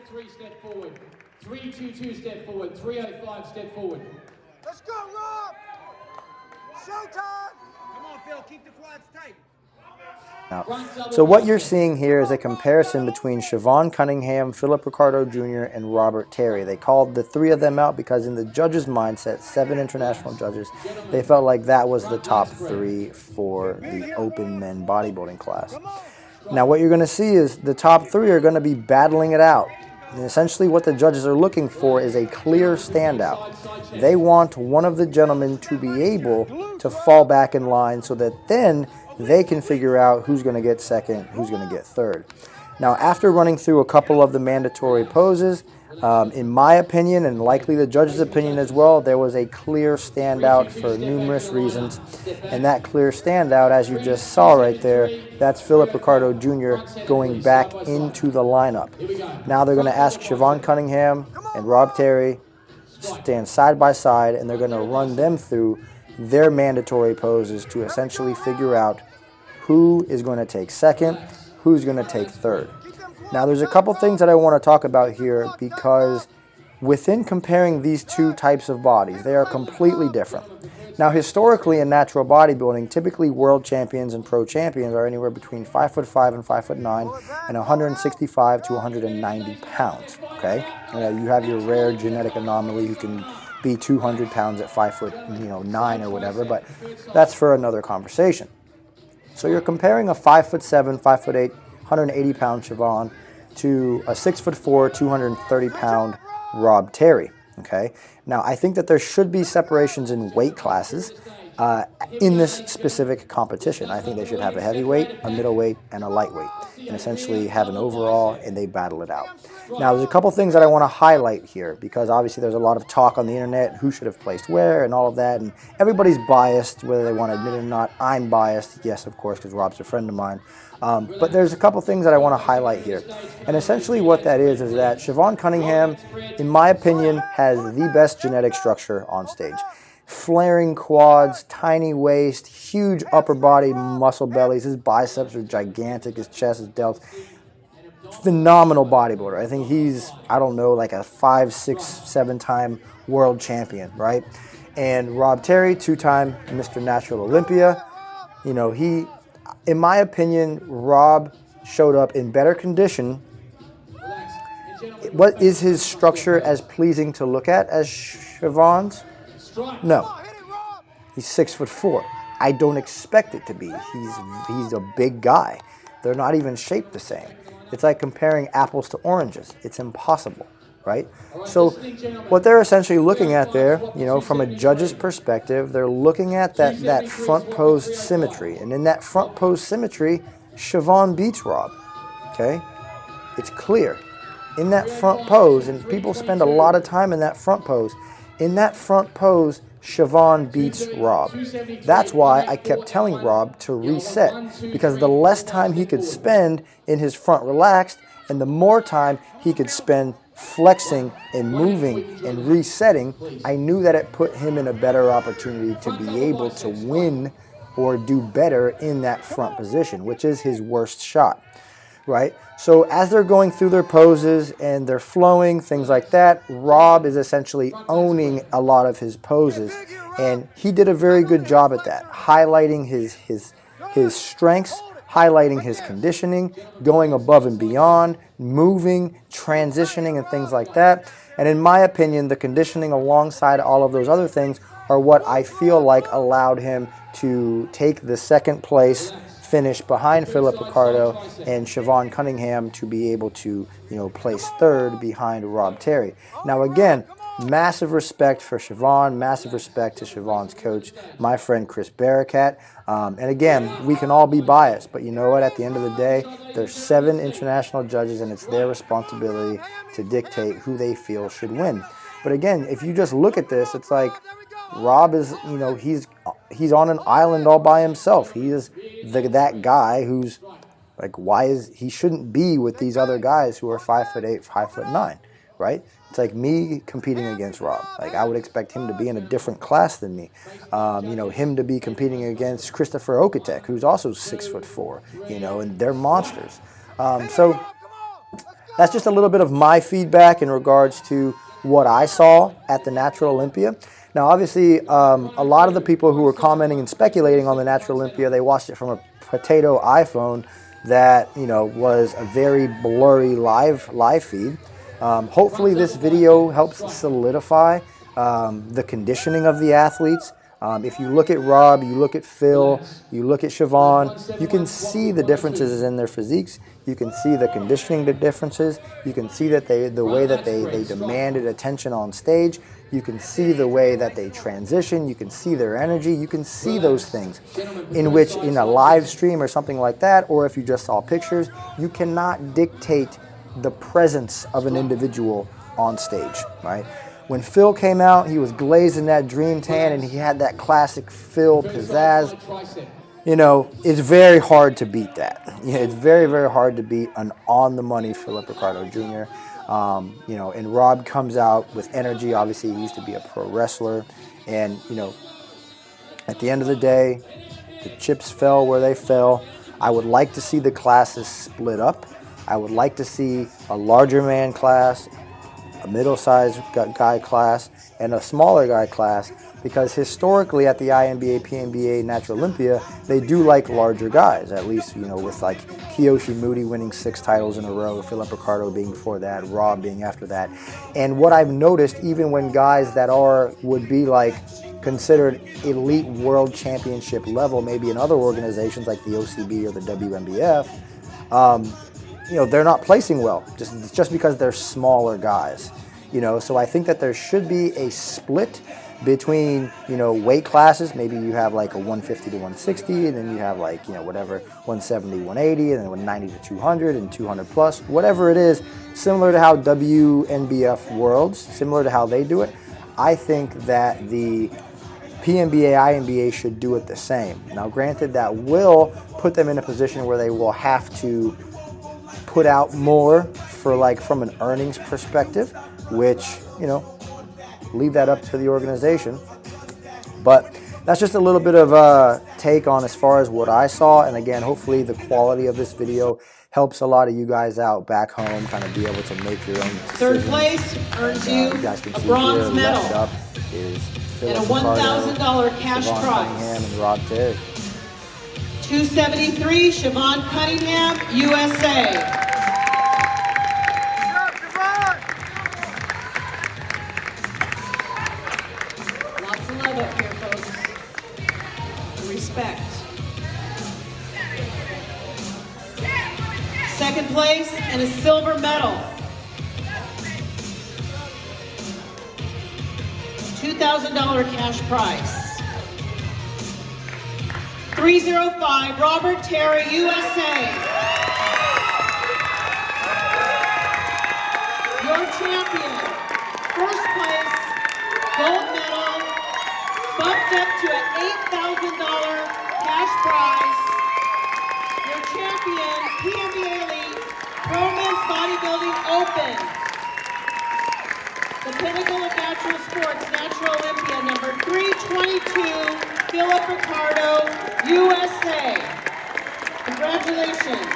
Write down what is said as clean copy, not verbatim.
3 step forward. 322 step forward. 305 step forward. Let's go, Rob! Showtime! Come on, Phil, keep the quads tight. So what you're seeing here is a comparison between Shevon Cunningham, Philip Ricardo Jr., and Robert Terry. They called the three of them out because in the judges' mindset, 7 international judges, they felt like that was the top 3 for the open men bodybuilding class. Now what you're going to see is the top 3 are going to be battling it out. And essentially what the judges are looking for is a clear standout. They want one of the gentlemen to be able to fall back in line so that then they can figure out who's going to get second, who's going to get third. Now, after running through a couple of the mandatory poses, in my opinion, and likely the judge's opinion as well, there was a clear standout for numerous reasons. And that clear standout, as you just saw right there, that's Philip Ricardo Jr. going back into the lineup. Now they're going to ask Shevon Cunningham and Rob Terry stand side by side, and they're going to run them through their mandatory poses to essentially figure out who is going to take second, who's going to take third. Now, there's a couple things that I want to talk about here because within comparing these two types of bodies, they are completely different. Now, historically in natural bodybuilding, typically world champions and pro champions are anywhere between 5'5" and 5'9" and 165 to 190 pounds. Okay, you have your rare genetic anomaly who can be 200 pounds at 5'9" or whatever, but that's for another conversation. So you're comparing a 5'7", 5'8", 180 pound Shevon to a 6'4", 230 pound Rob Terry. Okay. Now I think that there should be separations in weight classes in this specific competition. I think they should have a heavyweight, a middleweight, and a lightweight, and essentially have an overall, and they battle it out. Now, there's a couple things that I want to highlight here because obviously there's a lot of talk on the internet, who should have placed where and all of that, and everybody's biased, whether they want to admit it or not. I'm biased, yes, of course, because Rob's a friend of mine. But there's a couple things that I want to highlight here. And essentially what that is that Shevon Cunningham, in my opinion, has the best genetic structure on stage. Flaring quads, tiny waist, huge upper body muscle bellies. His biceps are gigantic. His chest is delts. Phenomenal bodybuilder. I think he's, I don't know, like a 5, 6, 7-time world champion, right? And Rob Terry, 2-time Mr. Natural Olympia. You know, he, in my opinion, Rob showed up in better condition. What is his structure as pleasing to look at as Shevon's? No. He's 6'4". I don't expect it to be. He's a big guy. They're not even shaped the same. It's like comparing apples to oranges. It's impossible, right? So what they're essentially looking at there, you know, from a judge's perspective, they're looking at that front pose symmetry. And in that front pose symmetry, Shevon beats Rob, okay? It's clear. In that front pose, and people spend a lot of time in that front pose, in that front pose, Shevon beats Rob. That's why I kept telling Rob to reset, because the less time he could spend in his front relaxed and the more time he could spend flexing and moving and resetting, I knew that it put him in a better opportunity to be able to win or do better in that front position, which is his worst shot, right? So as they're going through their poses and they're flowing, things like that, Rob is essentially owning a lot of his poses. And he did a very good job at that, highlighting his strengths, highlighting his conditioning, going above and beyond, moving, transitioning, and things like that. And in my opinion, the conditioning alongside all of those other things are what I feel like allowed him to take the second place finish behind Philip Ricardo and Shevon Cunningham to be able to, you know, place third behind Rob Terry. Now again, massive respect for Shevon, massive respect to Shevon's coach, my friend Chris Barakat. And again, we can all be biased, but you know what? At the end of the day, there's 7 international judges, and it's their responsibility to dictate who they feel should win. But again, if you just look at this, it's like Rob is, you know, he's on an island all by himself. He is that guy who's like, he shouldn't be with these other guys who are 5'8", 5'9", right? It's like me competing against Rob. Like, I would expect him to be in a different class than me. You know, him to be competing against Christopher Okatek, who's also 6'4", you know, and they're monsters. So that's just a little bit of my feedback in regards to what I saw at the Natural Olympia. Now, obviously, a lot of the people who were commenting and speculating on the Natural Olympia, they watched it from a potato iPhone that, you know, was a very blurry live feed. Hopefully this video helps solidify the conditioning of the athletes. If you look at Rob, you look at Phil, you look at Shevon, you can see the differences in their physiques. You can see the conditioning differences. You can see that the way that they demanded attention on stage. You can see the way that they transition. You can see their energy. You can see those things in which in a live stream or something like that, or if you just saw pictures, you cannot dictate the presence of an individual on stage, right? When Phil came out, he was glazing that dream tan and he had that classic Phil pizzazz. You know, it's very hard to beat that. You know, it's very, very hard to beat an on-the-money Philip Ricardo Jr. You know, and Rob comes out with energy. Obviously, he used to be a pro wrestler. And, you know, at the end of the day, the chips fell where they fell. I would like to see the classes split up. I would like to see a larger man class, a middle-sized guy class, and a smaller guy class, because historically at the INBA, PNBA, Natural Olympia, they do like larger guys, at least, you know, with like Kiyoshi Moody winning 6 titles in a row, Philip Ricardo being before that, Rob being after that. And what I've noticed, even when guys that would be like considered elite world championship level, maybe in other organizations like the OCB or the WNBF, you know, they're not placing well, just because they're smaller guys, you know. So I think that there should be a split between, you know, weight classes. Maybe you have like a 150 to 160, and then you have like, you know, whatever, 170, 180, and then 190 to 200 and 200 plus, whatever it is, similar to how WNBF Worlds, similar to how they do it. I think that the PNBA, INBA should do it the same. Now, granted, that will put them in a position where they will have to put out more for like from an earnings perspective, which, you know, leave that up to the organization. But that's just a little bit of a take on as far as what I saw. And again, hopefully the quality of this video helps a lot of you guys out back home kind of be able to make your own decisions. Third place earns you a bronze medal up is and a $1,000 cash Shevon prize. Cunningham and Rob Terry. 273, Shevon Cunningham, USA. Lots of love up here, folks. Respect. Second place and a silver medal. $2,000 cash prize. 305, Robert Terry, USA. Your champion, first place, gold medal, bumped up to an $8,000 cash prize. Your champion, PNBA Elite, Pro Men's Bodybuilding Open. The pinnacle of natural sports, Natural Olympia, number 322, Philip Ricardo, USA. Congratulations.